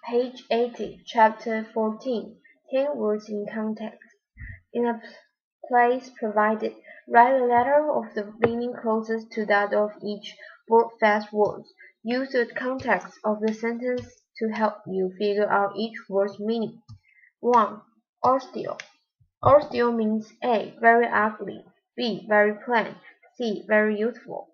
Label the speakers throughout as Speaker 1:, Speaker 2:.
Speaker 1: Page 80, Chapter 14, 10 words in context. In a place provided, write a letter of the meaning closest to that of each broad-faced word. Use the context of the sentence to help you figure out each word's meaning. 1. Austere. Austere means A. Very ugly, B. Very plain, C. Very youthful.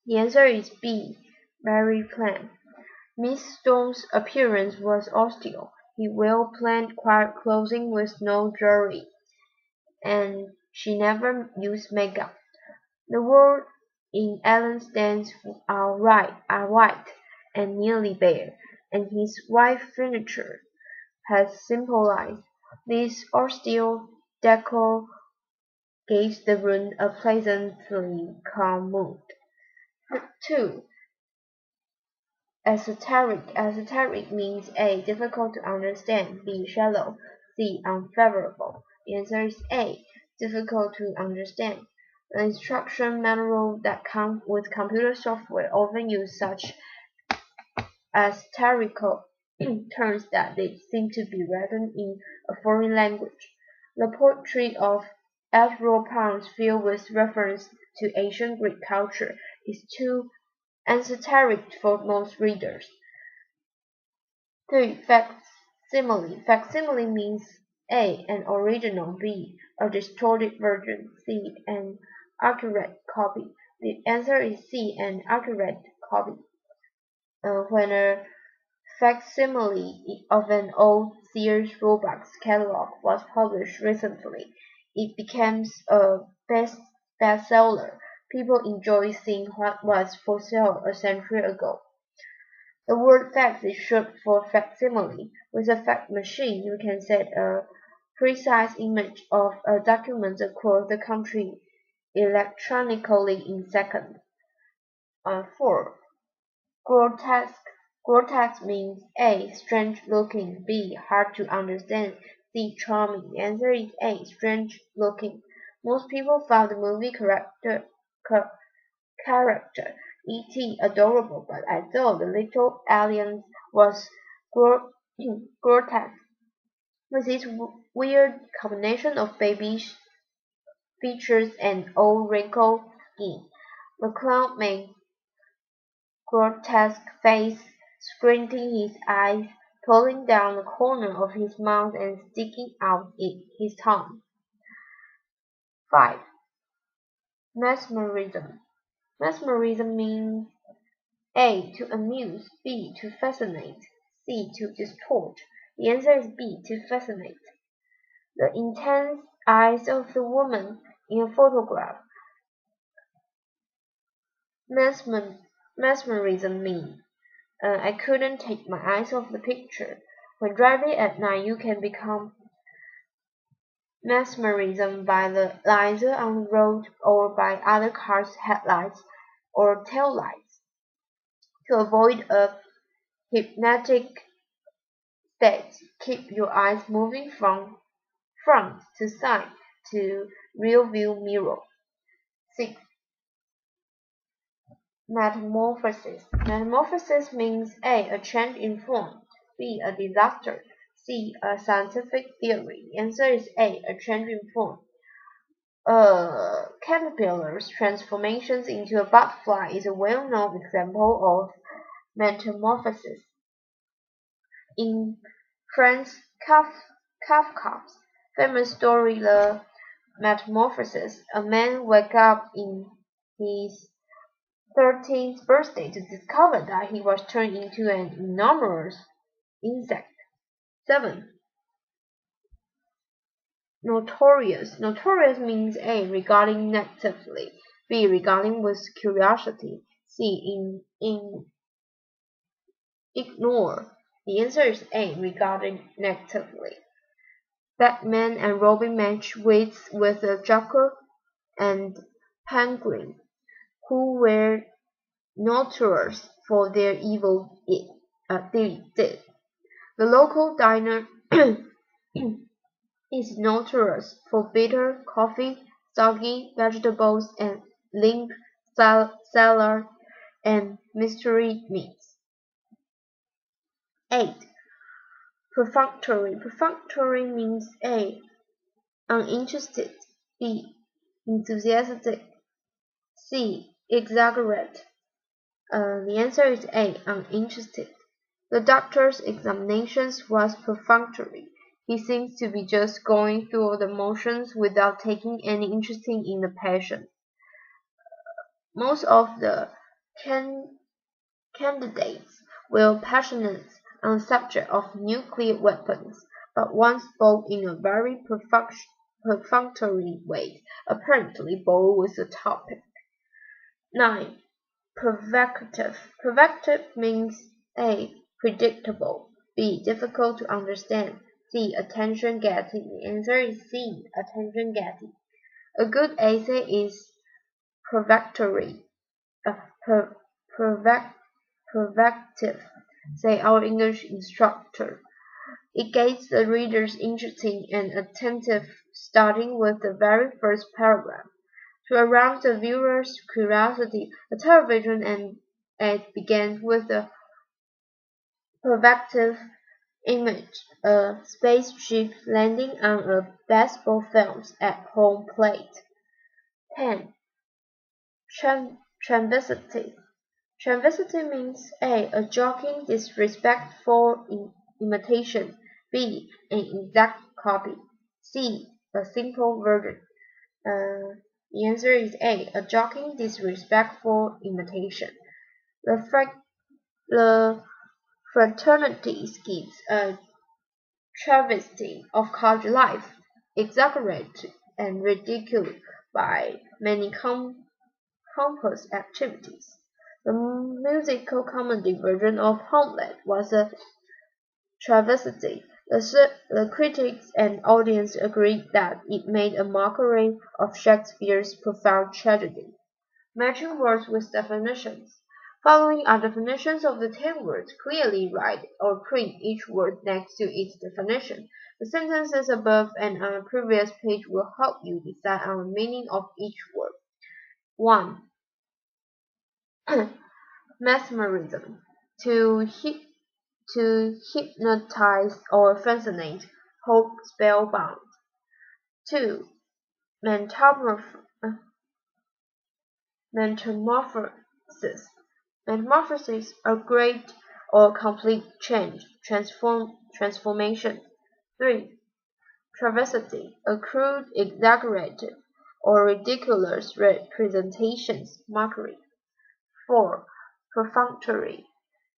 Speaker 1: The answer is B. Very plain. Miss Stone's appearance was austere. He well-planned quiet clothing with no jewelry, and she never used makeup. The walls in Ellen's dance are white and nearly bare, and his white furniture has simple lines. This austere decor gave the room a pleasantly calm mood. 2. Esoteric. Esoteric means A. Difficult to understand, B. Shallow, C. Unfavorable. The answer is A. Difficult to understand. The instruction manual that comes with computer software often use such esoterical terms that they seem to be written in a foreign language. The poetry of Ezra Pound's filled with reference to ancient Greek culture is too esoteric for most readers. 3. Facsimile. Facsimile means A. An original, B. A distorted version, C. An accurate copy. The answer is C. An accurate copy. When a facsimile of an old Sears Roebuck catalog was published recently, it became a bestseller. People enjoy seeing what was for sale a century ago. The word fax is short for facsimile. With a fax machine, you can set a precise image of a document across the country electronically in seconds. 4. Grotesque. Grotesque means A. Strange looking, B. Hard to understand, C. Charming. The answer is A. Strange looking. Most people found the movie character E.T. adorable, but I thought the little alien was grotesque. With its weird combination of babish features and old wrinkled skin, the clown made grotesque face, squinting his eyes, pulling down the corner of his mouth and sticking out his tongue. 5. Mesmerism. Mesmerism means A. To amuse, B. To fascinate, C. To distort. The answer is B. To fascinate. The intense eyes of the woman in a photograph. Mesmerism means I couldn't take my eyes off the picture. When driving at night, you can become mesmerism by the lights on the road or by other cars' headlights or taillights. To avoid a hypnotic state, keep your eyes moving from front to side to rear view mirror. 6. Metamorphosis. Metamorphosis means A. A change in form, B. A disaster, C. A scientific theory. The answer is A. A change in form. A caterpillar's transformations into a butterfly is a well-known example of metamorphosis. In Franz Kafka's famous story The Metamorphosis, a man wakes up in his 13th birthday to discover that he was turned into an enormous insect. 7. Notorious. Notorious means A. Regarding negatively, B. Regarding with curiosity, C. In ignore. The answer is A. Regarding negatively. Batman and Robin match wits with the Joker and Penguin, who were notorious for their evil deeds. The local diner is notorious for bitter coffee, soggy vegetables, and limp salad and mystery meats. 8. Perfunctory. Perfunctory means A. Uninterested, B. Enthusiastic, C. Exaggerate. The answer is A. Uninterested. The doctor's examinations was perfunctory. He seems to be just going through the motions without taking any interest in the patient. Most of the candidates were passionate on the subject of nuclear weapons, but one spoke in a very perfunctory way, apparently bored with the topic. 9. Provocative. Provocative means A. Predictable, B. Difficult to understand, C. Attention-getting. The answer is C. Attention-getting. A good essay is provocatory. Provocative, say our English instructor. It gets the readers interested and attentive, starting with the very first paragraph. To arouse the viewer's curiosity, a television ad begins with a provocative image, a spaceship landing on a baseball field at home plate. 10. Travesty. Travesty means A. joking, disrespectful imitation, B. An exact copy, C. A simple version. The answer is A. A joking, disrespectful imitation. The fraternity skips a travesty of college life, exaggerated and ridiculed by many campus activities. The musical comedy version of Hamlet was a travesty. The critics and audience agreed that it made a mockery of Shakespeare's profound tragedy. Matching words with definitions. Following are definitions of the 10 words. Clearly write or print each word next to its definition. The sentences above and on the previous page will help you decide on the meaning of each word. 1. Mesmerism. To hypnotize or fascinate, hold spellbound. 2. Metamorphosis. Metamorphosis, a great or complete change, transformation. 3. Travesty, a crude, exaggerated, or ridiculous representations, mockery. 4. Perfunctory,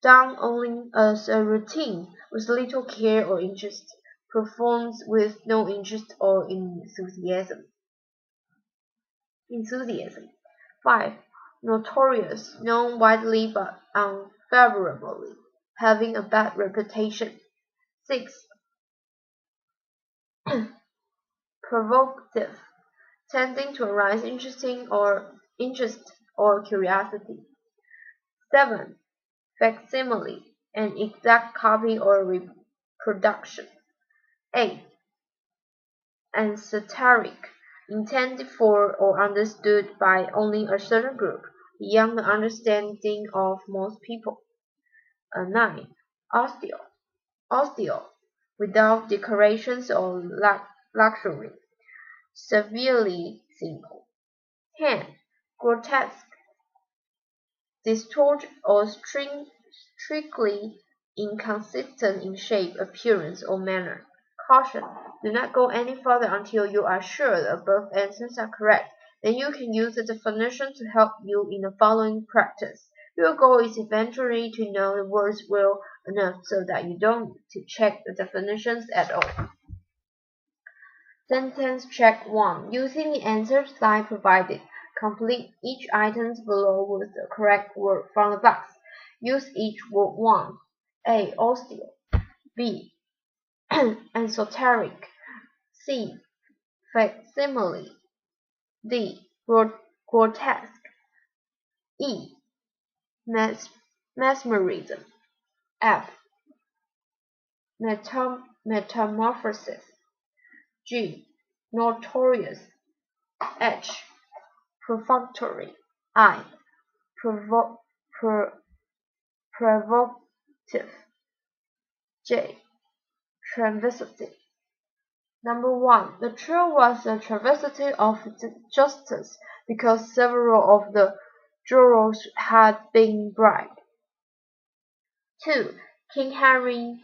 Speaker 1: done only as a routine, with little care or interest, performed with no interest or enthusiasm. 5. Notorious, known widely but unfavorably, having a bad reputation. 6. Provocative, tending to arouse interest or curiosity. 7. Facsimile, an exact copy or reproduction. 8. Esoteric, intended for or understood by only a certain group, beyond the understanding of most people. 9. Austere, without decorations or luxury, severely simple. 10. Grotesque, distorted or strictly inconsistent in shape, appearance, or manner. Caution: do not go any further until you are sure the above answers are correct. Then you can use the definition to help you in the following practice. Your goal is eventually to know the words well enough so that you don't need to check the definitions at all. Sentence check 1. Using the answer slide provided, complete each item below with the correct word from the box. Use each word 1. A. Austere. B. Esoteric. C. Facsimile. D. Grotesque. E. Mesmerism. F. Metamorphosis. G. Notorious. H. Perfunctory. I. Provocative. J. Travesty. Number 1. The trial was a travesty of justice because several of the jurors had been bribed. 2. King Henry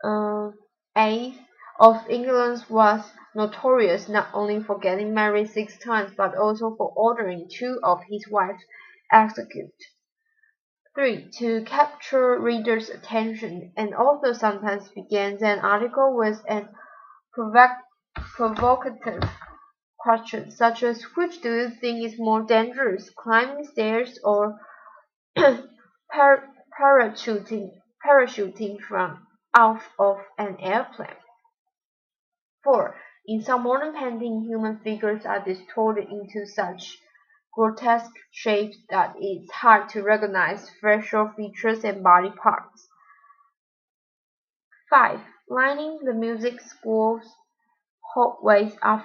Speaker 1: VIII of England was notorious not only for getting married 6 times but also for ordering 2 of his wives executed. 3. To capture readers' attention, an author sometimes begins an article with an provocative question, such as which do you think is more dangerous, climbing stairs or parachuting from out of an airplane? 4. In some modern paintings, human figures are distorted into such grotesque shapes that it's hard to recognize facial features and body parts. 5. Lining the music school's hallways are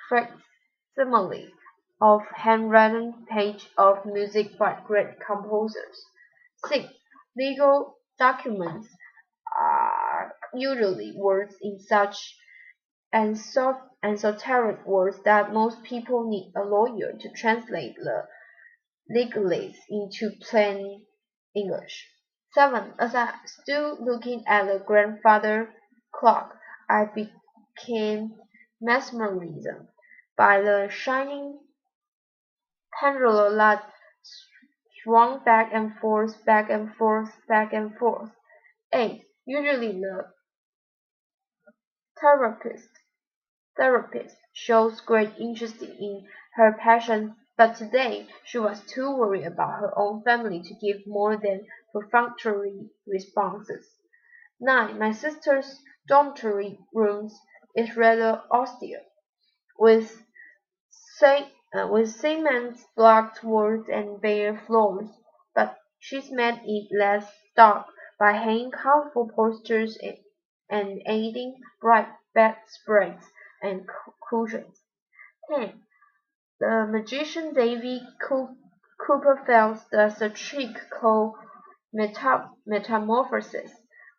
Speaker 1: facsimile of handwritten pages of music by great composers. 6. Legal documents are usually words in such esoteric words that most people need a lawyer to translate the legalese into plain English. 7. As I stood looking at the grandfather clock, I became mesmerized by the shining pendulum that swung back and forth, back and forth, back and forth. 8. Usually the therapist shows great interest in her patients, but today she was too worried about her own family to give more than perfunctory responses. 9. My sister's dormitory rooms is rather austere, with cement-blocked walls and bare floors, but she's made it less dark by hanging colorful posters and adding bright bedspreads and cushions. 10. The magician Davy Copperfield does a trick called metamorphosis.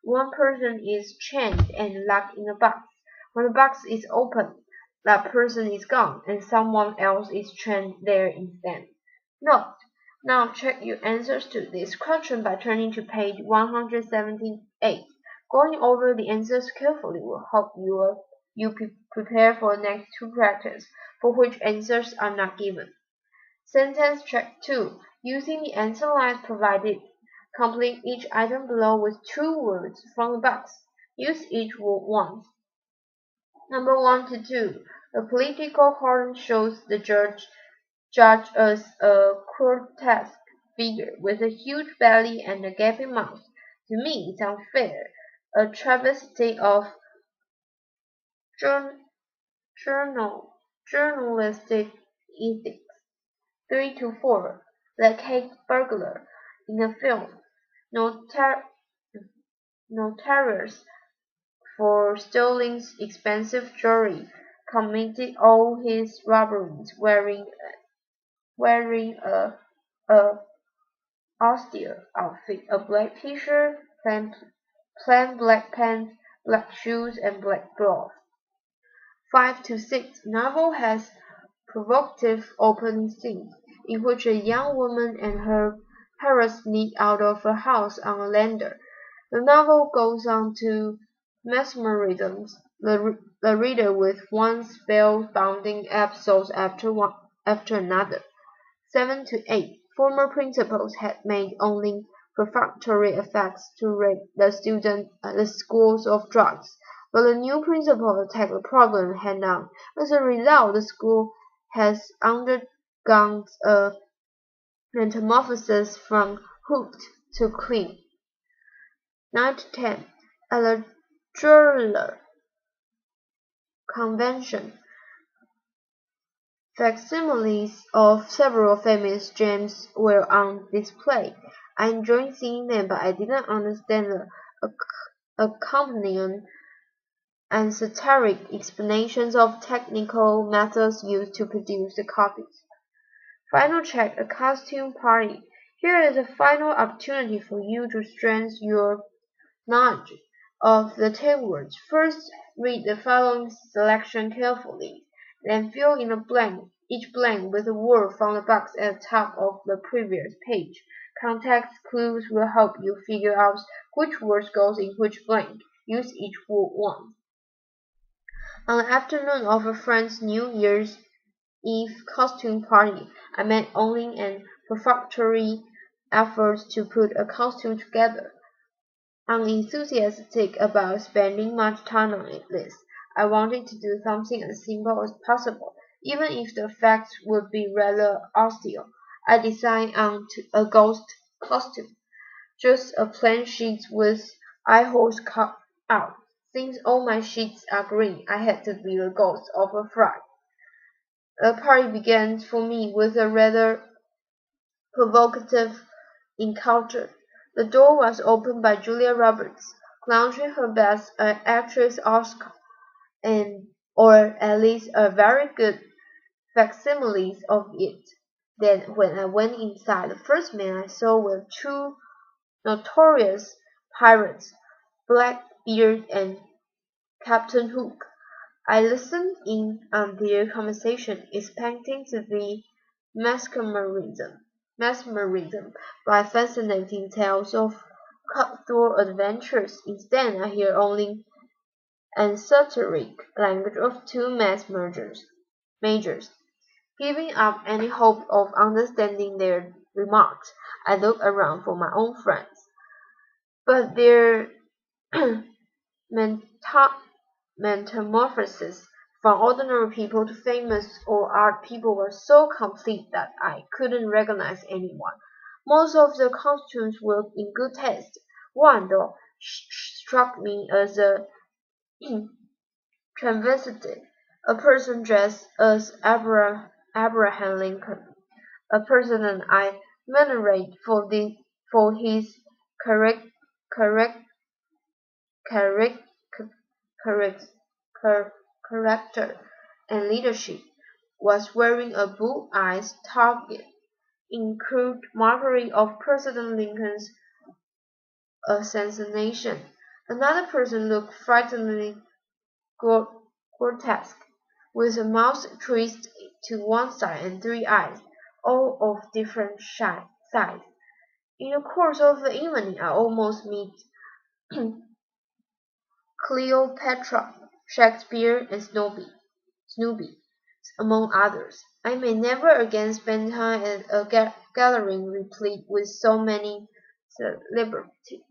Speaker 1: One person is chained and locked in a box. When the box is opened, that person is gone, and someone else is chained there instead. Note: now check your answers to this question by turning to page 178. Going over the answers carefully will help you prepare for the next 2 practice, for which answers are not given. Sentence check 2. Using the answer lines provided, complete each item below with 2 words from the box. Use each word once. Number 1 to 2. The political column shows the judge as a grotesque figure with a huge belly and a gaping mouth. To me, it's unfair, a travesty of journalistic ethics. 3 to 4. The cake burglar in the film, notorious for stealing expensive jewelry, committed all his robberies wearing a austere outfit, a black t-shirt, plain black pants, black shoes, and black gloves. 5 to 6. Novel has provocative opening scenes, in which a young woman and her parents sneak out of a house on a ladder. The novel goes on to mesmerize the reader with one spell-binding episode after another. 7 to 8. Former principals had made only prefatory efforts to rid the schools of drugs, but the new principal attacked the problem head-on. As a result, the school has undergone a metamorphosis from hooked to clean. 9 to 10. At the Jeweler Convention, facsimiles of several famous gems were on display. I enjoyed seeing them, but I didn't understand the accompanying and satiric explanations of technical methods used to produce the copies. Final check: a costume party. Here is a final opportunity for you to strengthen your knowledge of the 10 words. First, read the following selection carefully, then fill in each blank with a word from the box at the top of the previous page. Context clues will help you figure out which word goes in which blank. Use each word once. On the afternoon of a friend's New Year's Eve costume party, I made only an prefatory effort to put a costume together. Unenthusiastic about spending much time on this, I wanted to do something as simple as possible, even if the effects would be rather austere. I designed a ghost costume, just a plain sheet with eye holes cut out. Since all my sheets are green, I had to be the ghost of a frog. The party began for me with a rather provocative encounter. The door was opened by Julia Roberts, launching her best actress Oscar, or at least a very good facsimile of it. Then, when I went inside, the first man I saw were two notorious pirates, Blackbeard and Captain Hook. I listened in on their conversation, expecting to be mesmerism by fascinating tales of cutthroat adventures. Instead, I hear only esoteric language of two majors. Giving up any hope of understanding their remarks, I looked around for my own friends, but their meta- metamorphosis from ordinary people to famous or art people was so complete that I couldn't recognize anyone. Most of the costumes were in good taste. One, though, struck me as a travesty, a person dressed as Abraham Lincoln, a person I venerate for his correct, correct, correct, correct, character and leadership, was wearing a bull-eyed target in crude mockery of President Lincoln's assassination. Another person looked frighteningly grotesque, with a mouth twisted to one side and 3 eyes, all of different size. In the course of the evening, I almost met Cleopatra, Shakespeare, and Snoopy, among others. I may never again spend time at a gathering replete with so many celebrities.